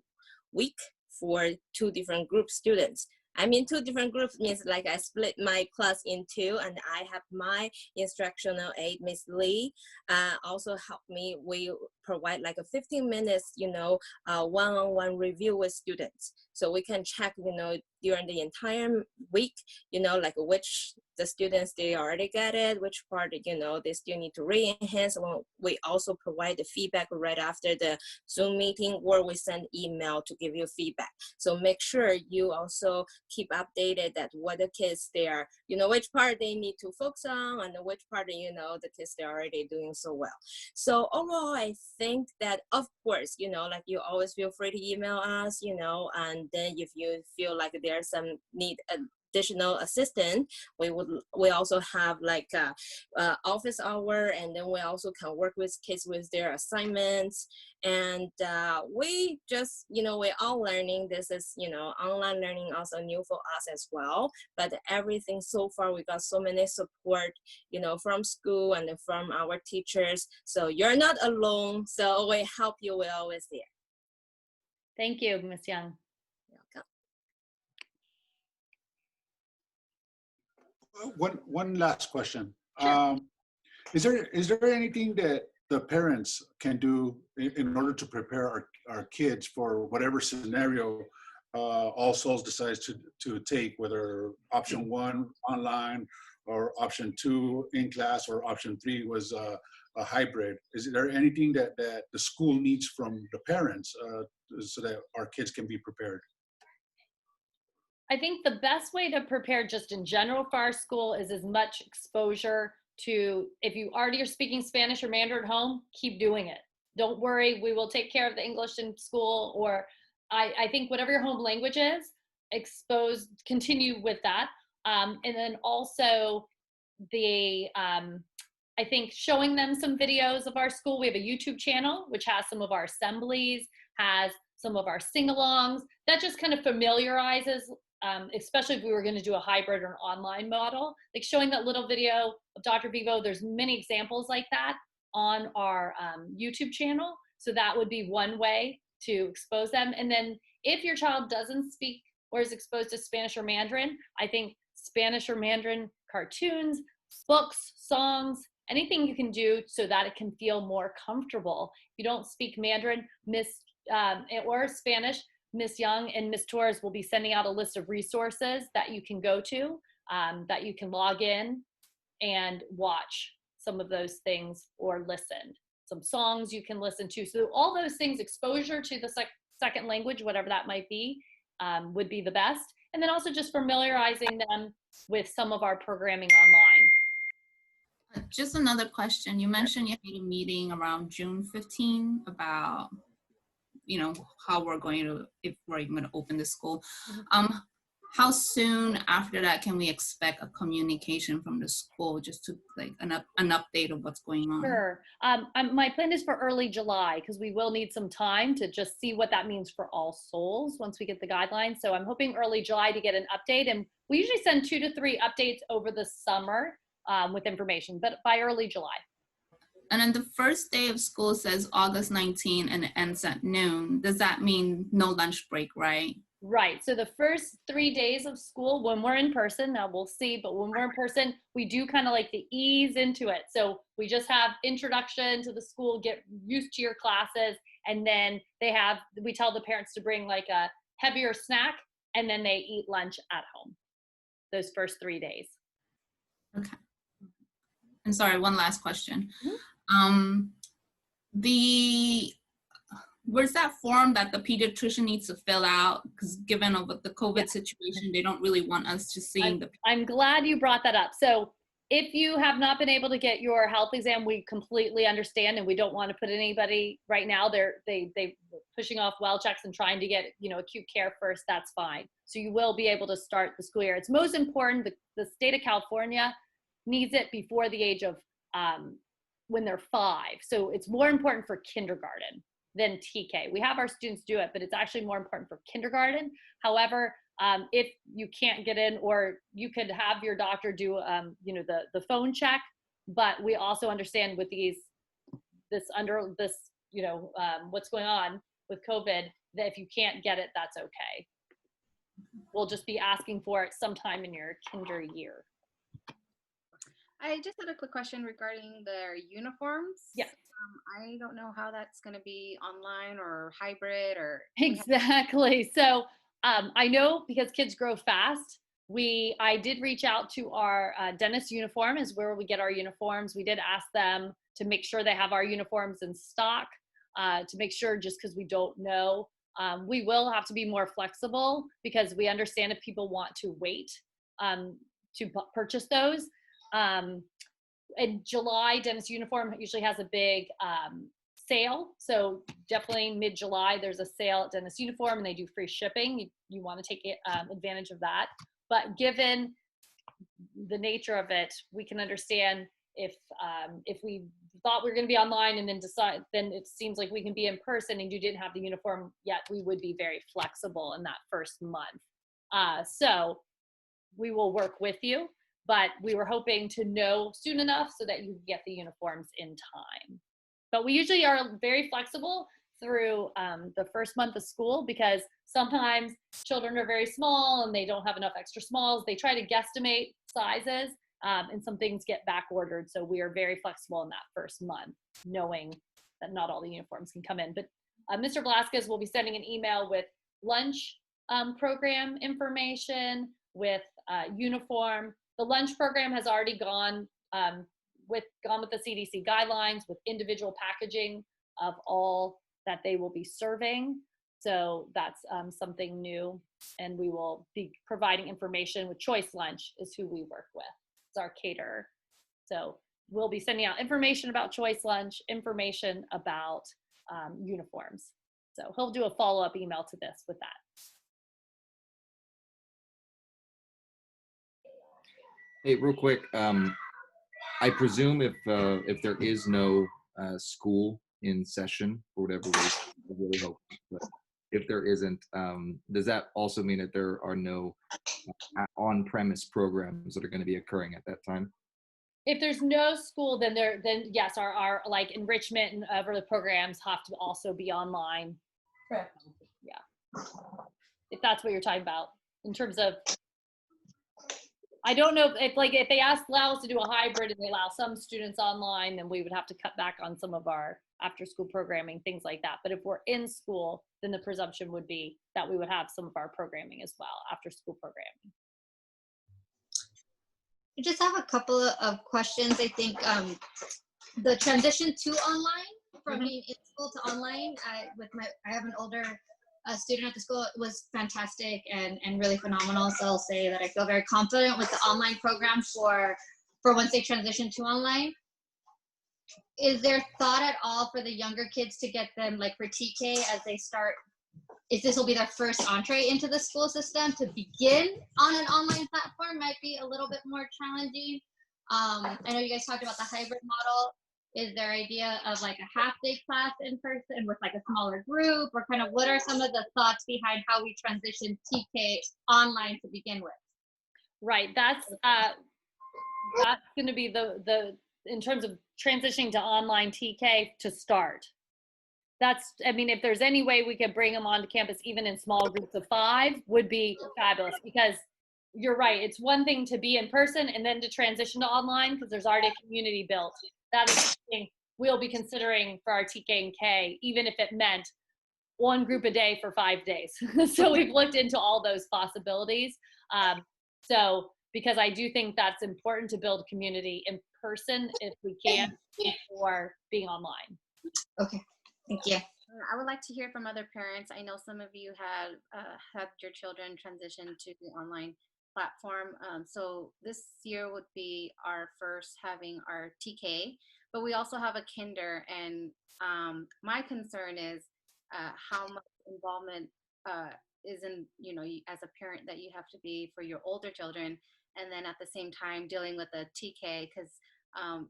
week for 2 different group students. I mean, 2 different groups means like I split my class in 2, and I have my instructional aide, Miss Lee, also help me. We provide like a 15 minutes, one-on-one review with students. So we can check, during the entire week, like which the students, they already get it, which part, they still need to re-enhance. We also provide the feedback right after the Zoom meeting, or we send email to give you feedback. So make sure you also keep updated that what the kids they are, which part they need to focus on, and which part, the kids they're already doing so well. So overall, I think that, of course, like you always feel free to email us, and then if you feel like there's some need additional assistance, we also have like office hour, and then we also can work with kids with their assignments. And we just, we're all learning. This is, online learning also new for us as well. But everything so far, we got so many support, from school and from our teachers. So you're not alone. So we help you. We're always there. Thank you, Ms. Young. One last question. Sure. Is there anything that the parents can do in order to prepare our kids for whatever scenario All Souls decides to take, whether option 1 online or option 2 in class or option 3 was a hybrid? Is there anything that the school needs from the parents so that our kids can be prepared? I think the best way to prepare just in general for our school is as much exposure to, if you already are speaking Spanish or Mandarin at home, keep doing it. Don't worry, we will take care of the English in school, or I think whatever your home language is, continue with that. And then also I think showing them some videos of our school. We have a YouTube channel, which has some of our assemblies, has some of our sing-alongs. That just kind of familiarizes, especially if we were going to do a hybrid or an online model, like showing that little video of Dr. Vivo. There's many examples like that on our YouTube channel. So that would be one way to expose them. And then if your child doesn't speak or is exposed to Spanish or Mandarin, I think Spanish or Mandarin cartoons, books, songs, anything you can do so that it can feel more comfortable. If you don't speak Mandarin, or Spanish, Miss Young and Miss Torres will be sending out a list of resources that you can go to, that you can log in and watch some of those things or listen. Some songs you can listen to. So all those things, exposure to the second language, whatever that might be, would be the best. And then also just familiarizing them with some of our programming online. Just another question. You mentioned you had a meeting around June 15 about, how we're going to, if we're going to open the school. How soon after that can we expect a communication from the school, just to like an update of what's going on? Sure. My plan is for early July, because we will need some time to just see what that means for All Souls once we get the guidelines. So I'm hoping early July to get an update. And we usually send 2 to 3 updates over the summer with information, but by early July. And then the first day of school says August 19 and it ends at noon. Does that mean no lunch break, right? Right. So the first 3 days of school, when we're in person, now we'll see, but when we're in person, we do kind of like to ease into it. So we just have introduction to the school, get used to your classes, and then we tell the parents to bring like a heavier snack, and then they eat lunch at home those first 3 days. Okay. And sorry, one last question. Where's that form that the pediatrician needs to fill out? Because given the COVID situation, they don't really want us to see I'm glad you brought that up. So if you have not been able to get your health exam, we completely understand, and we don't want to put anybody right now. They're pushing off well checks and trying to get acute care first. That's fine. So you will be able to start the school year. It's most important. The state of California needs it before the age of when they're 5. So it's more important for kindergarten than TK. We have our students do it, but it's actually more important for kindergarten. However, if you can't get in, or you could have your doctor do, the phone check, but we also understand with what's going on with COVID, that if you can't get it, that's okay. We'll just be asking for it sometime in your kinder year. I just had a quick question regarding their uniforms. Yes. I don't know how that's going to be online or hybrid or. Exactly. So I know because kids grow fast, I did reach out to our dentist uniform is where we get our uniforms. We did ask them to make sure they have our uniforms in stock, to make sure, just because we don't know. We will have to be more flexible because we understand if people want to wait to purchase those. In July, dentist uniform usually has a big sale. So definitely mid-July, there's a sale at dentist uniform, and they do free shipping. You want to take advantage of that. But given the nature of it, we can understand if we thought we were going to be online and then it seems like we can be in person and you didn't have the uniform yet, we would be very flexible in that first month. So we will work with you, but we were hoping to know soon enough so that you can get the uniforms in time. But we usually are very flexible through the first month of school, because sometimes children are very small and they don't have enough extra smalls. They try to guesstimate sizes, and some things get back ordered. So we are very flexible in that first month, knowing that not all the uniforms can come in. But Mr. Velasquez will be sending an email with lunch program information, with uniform. The lunch program has already gone with the CDC guidelines, with individual packaging of all that they will be serving. So that's something new, and we will be providing information with Choice Lunch is who we work with. It's our caterer. So we'll be sending out information about Choice Lunch, information about uniforms. So he'll do a follow-up email to this with that. Hey, real quick, I presume if there is no school in session for whatever reason, I really hope, but if there isn't, does that also mean that there are no on-premise programs that are going to be occurring at that time? If there's no school, then yes, our like enrichment and other programs have to also be online. Correct. Yeah. If that's what you're talking about in terms of, I don't know if they allow us to do a hybrid and they allow some students online, then we would have to cut back on some of our after school programming, things like that. But if we're in school, then the presumption would be that we would have some of our programming as well, after school programming. I just have a couple of questions. I think the transition to online, from being in school to online, I have an older student at the school, it was fantastic and really phenomenal. So I'll say that I feel very confident with the online program for once they transition to online. Is there thought at all for the younger kids to get them, like for TK, as they start, this will be their first entree into the school system, to begin on an online platform might be a little bit more challenging? I know you guys talked about the hybrid model. Is there idea of like a half-day class in person with like a smaller group, or kind of what are some of the thoughts behind how we transition TK online to begin with? Right, that's going to be the in terms of transitioning to online TK to start. that's, I mean, if there's any way we could bring them onto campus, even in small groups of 5, would be fabulous, because you're right. It's one thing to be in person and then to transition to online, because there's already a community built. That is something we'll be considering for our TK and K, even if it meant one group a day for 5 days. So we've looked into all those possibilities. So because I do think that's important to build community in person if we can, before being online. Okay, thank you. I would like to hear from other parents. I know some of you have had your children transition to the online platform. So this year would be our first having our TK, but we also have a kinder. And my concern is how much involvement is in, you know, as a parent that you have to be for your older children. And then at the same time dealing with a TK, because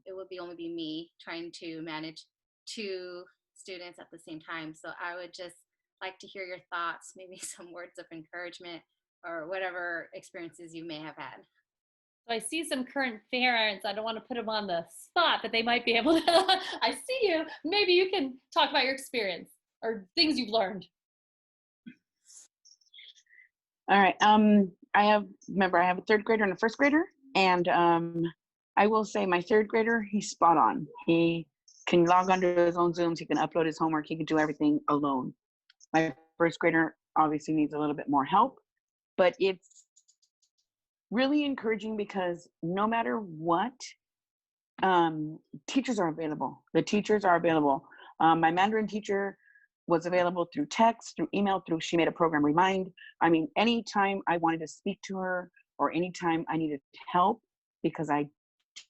it would only be me trying to manage 2 students at the same time. So I would just like to hear your thoughts, maybe some words of encouragement or whatever experiences you may have had. So I see some current parents. I don't want to put them on the spot, but they might be able to. I see you. Maybe you can talk about your experience or things you've learned. All right. I have a 3rd grader and a 1st grader, and I will say my 3rd grader, he's spot on. He can log onto his own Zooms. He can upload his homework. He can do everything alone. My 1st grader obviously needs a little bit more help, but it's really encouraging because no matter what, teachers are available. The teachers are available. My Mandarin teacher was available through text, through email, she made a program remind. I mean, anytime I wanted to speak to her or anytime I needed help, because I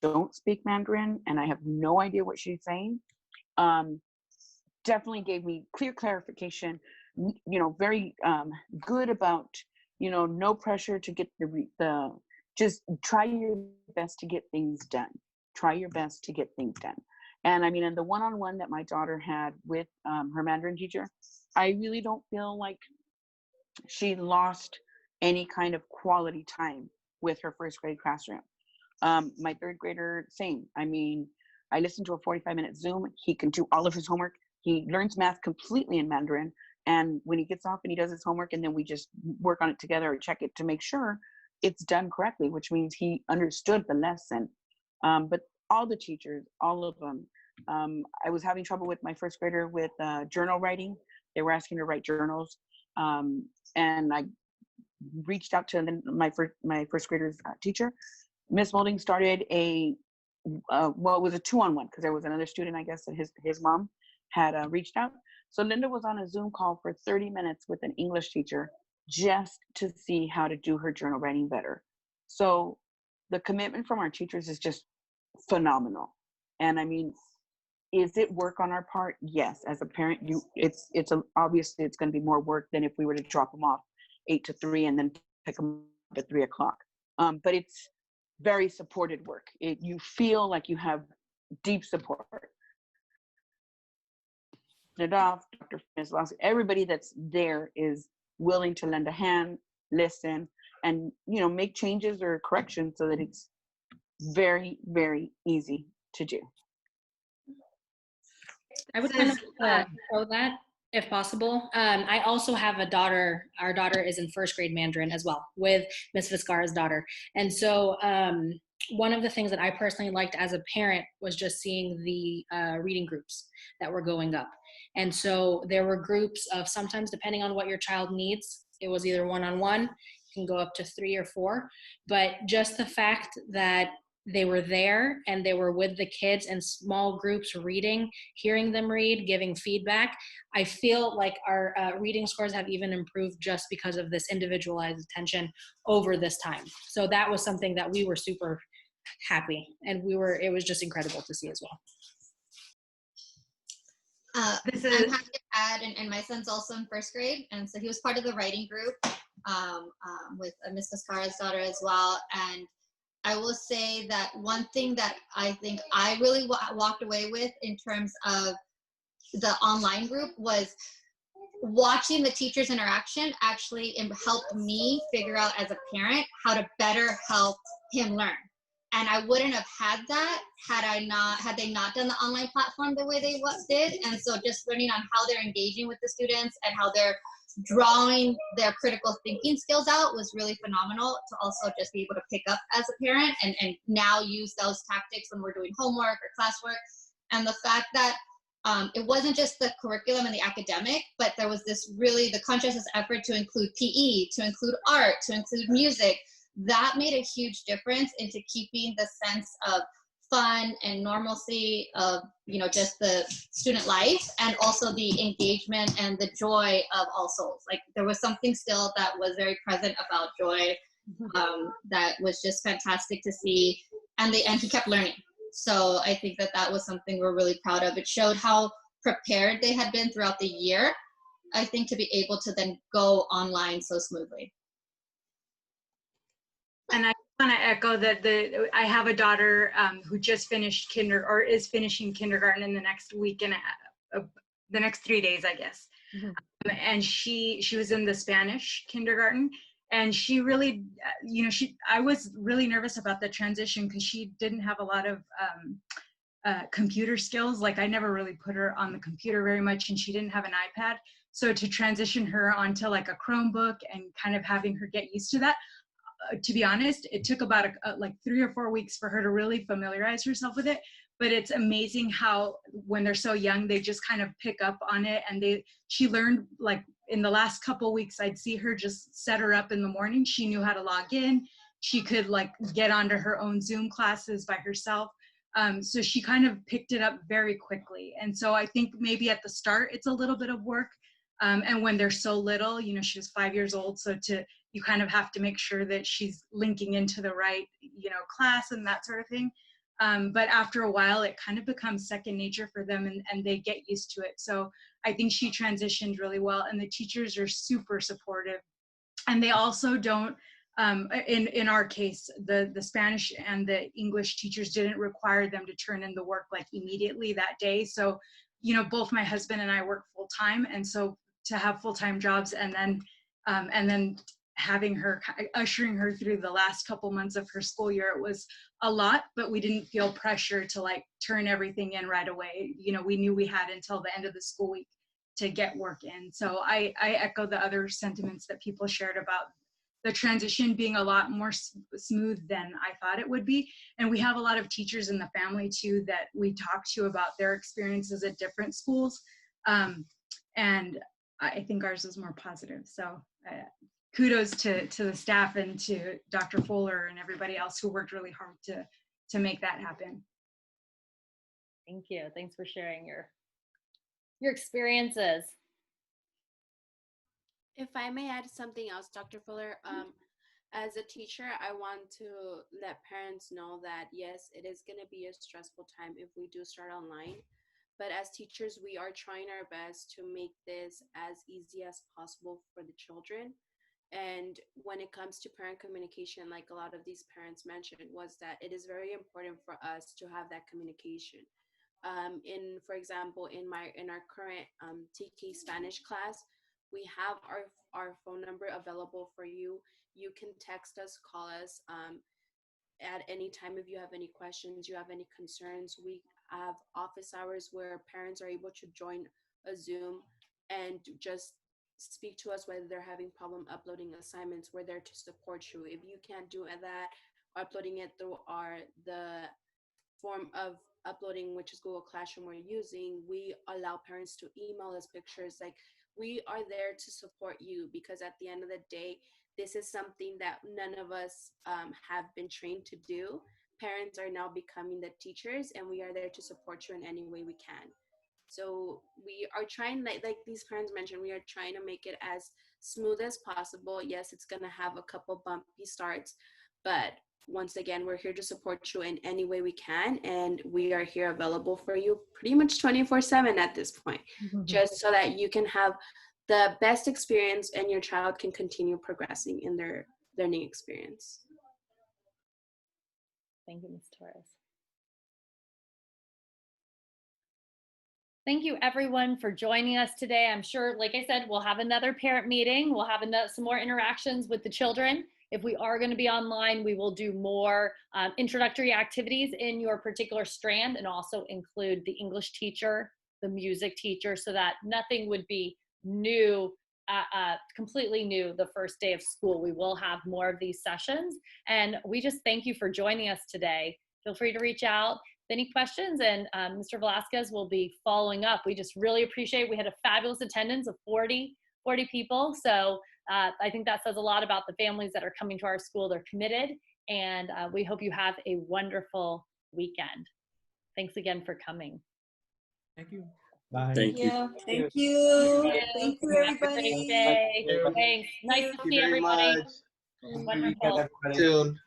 don't speak Mandarin and I have no idea what she's saying, definitely gave me clear clarification, you know, very good about, you know, no pressure to get the just try your best to get things done. Try your best to get things done. And I mean, in the one-on-one that my daughter had with her Mandarin teacher, I really don't feel like she lost any kind of quality time with her 1st grade classroom. My 3rd grader, same. I mean, I listened to a 45-minute Zoom. He can do all of his homework. He learns math completely in Mandarin. And when he gets off and he does his homework, and then we just work on it together or check it to make sure it's done correctly, which means he understood the lesson. But all the teachers, all of them, I was having trouble with my 1st grader with journal writing. They were asking her to write journals. And I reached out to my 1st grader's teacher. Miss Molding started it was a 2-on-1, because there was another student, I guess, that his mom had reached out. So Linda was on a Zoom call for 30 minutes with an English teacher just to see how to do her journal writing better. So the commitment from our teachers is just phenomenal. And I mean, is it work on our part? Yes. As a parent, obviously it's going to be more work than if we were to drop them off 8 to 3 and then pick them up at 3 o'clock. But it's very supported work. You feel like you have deep support. Naddaf, Dr. Velasquez, everybody that's there is willing to lend a hand, listen, and, you know, make changes or corrections so that it's very, very easy to do. I would kind of throw that if possible. I also have a daughter. Our daughter is in 1st grade Mandarin as well, with Miss Vizcarra's daughter. And so one of the things that I personally liked as a parent was just seeing the reading groups that were going up. And so there were groups of, sometimes depending on what your child needs, it was either one-on-one, you can go up to 3 or 4. But just the fact that they were there and they were with the kids in small groups reading, hearing them read, giving feedback, I feel like our reading scores have even improved just because of this individualized attention over this time. So that was something that we were super happy, and it was just incredible to see as well. I'm happy to add, and my son's also in 1st grade, and so he was part of the writing group with Miss Vizcarra's daughter as well. And I will say that one thing that I think I really walked away with in terms of the online group was watching the teachers' interaction actually helped me figure out as a parent how to better help him learn. And I wouldn't have had that had they not done the online platform the way they did. And so just learning on how they're engaging with the students and how they're drawing their critical thinking skills out was really phenomenal to also just be able to pick up as a parent and now use those tactics when we're doing homework or classwork. And the fact that it wasn't just the curriculum and the academic, but there was this really the conscientious effort to include PE, to include art, to include music. That made a huge difference into keeping the sense of fun and normalcy of, you know, just the student life, and also the engagement and the joy of All Souls. Like there was something still that was very present about joy that was just fantastic to see. And he kept learning. So I think that was something we're really proud of. It showed how prepared they had been throughout the year, I think, to be able to then go online so smoothly. And I want to echo that I have a daughter who just finished is finishing kindergarten in the next week and the next 3 days, I guess. And she was in the Spanish kindergarten, and she really, you know, I was really nervous about the transition because she didn't have a lot of computer skills. Like I never really put her on the computer very much, and she didn't have an iPad. So to transition her onto like a Chromebook and kind of having her get used to that, to be honest, it took about like 3 or 4 weeks for her to really familiarize herself with it. But it's amazing how when they're so young, they just kind of pick up on it. And she learned, like in the last couple weeks, I'd see her just set her up in the morning. She knew how to log in. She could like get onto her own Zoom classes by herself. So she kind of picked it up very quickly. And so I think maybe at the start, it's a little bit of work. And when they're so little, you know, she was 5 years old. So you kind of have to make sure that she's linking into the right, you know, class and that sort of thing. But after a while, it kind of becomes second nature for them, and they get used to it. So I think she transitioned really well, and the teachers are super supportive. And they also don't, in our case, the Spanish and the English teachers didn't require them to turn in the work like immediately that day. So, you know, both my husband and I work full time. And so to have full-time jobs and then having her, ushering her through the last couple months of her school year, it was a lot, but we didn't feel pressure to like turn everything in right away. You know, we knew we had until the end of the school week to get work in. So I echo the other sentiments that people shared about the transition being a lot more smooth than I thought it would be. And we have a lot of teachers in the family too that we talk to about their experiences at different schools. And I think ours is more positive. So kudos to the staff and to Dr. Fuller and everybody else who worked really hard to make that happen. Thank you. Thanks for sharing your experiences. If I may add something else, Dr. Fuller, as a teacher, I want to let parents know that yes, it is going to be a stressful time if we do start online. But as teachers, we are trying our best to make this as easy as possible for the children. And when it comes to parent communication, like a lot of these parents mentioned, was that it is very important for us to have that communication. For example, in our current TK Spanish class, we have our phone number available for you. You can text us, call us at any time if you have any questions, you have any concerns. We have office hours where parents are able to join a Zoom and just speak to us whether they're having problem uploading assignments. We're there to support you. If you can't do that, uploading it through the form of uploading, which is Google Classroom we're using, we allow parents to email us pictures. Like, we are there to support you, because at the end of the day, this is something that none of us have been trained to do. Parents are now becoming the teachers, and we are there to support you in any way we can. So we are trying, like these parents mentioned, we are trying to make it as smooth as possible. Yes, it's going to have a couple bumpy starts, but once again, we're here to support you in any way we can, and we are here available for you pretty much 24/7 at this point, just so that you can have the best experience and your child can continue progressing in their learning experience. Thank you, Ms. Torres. Thank you, everyone, for joining us today. I'm sure, like I said, we'll have another parent meeting. We'll have some more interactions with the children. If we are going to be online, we will do more introductory activities in your particular strand and also include the English teacher, the music teacher, so that nothing would be new, completely new the first day of school. We will have more of these sessions, and we just thank you for joining us today. Feel free to reach out with any questions, and Mr. Velasquez will be following up. We just really appreciate it. We had a fabulous attendance of 40 people, so I think that says a lot about the families that are coming to our school. They're committed, and we hope you have a wonderful weekend. Thanks again for coming. Thank you. Bye. Thank you. Thank you. Thank you, everybody. Thanks. Nice to see everybody. Wonderful. Soon.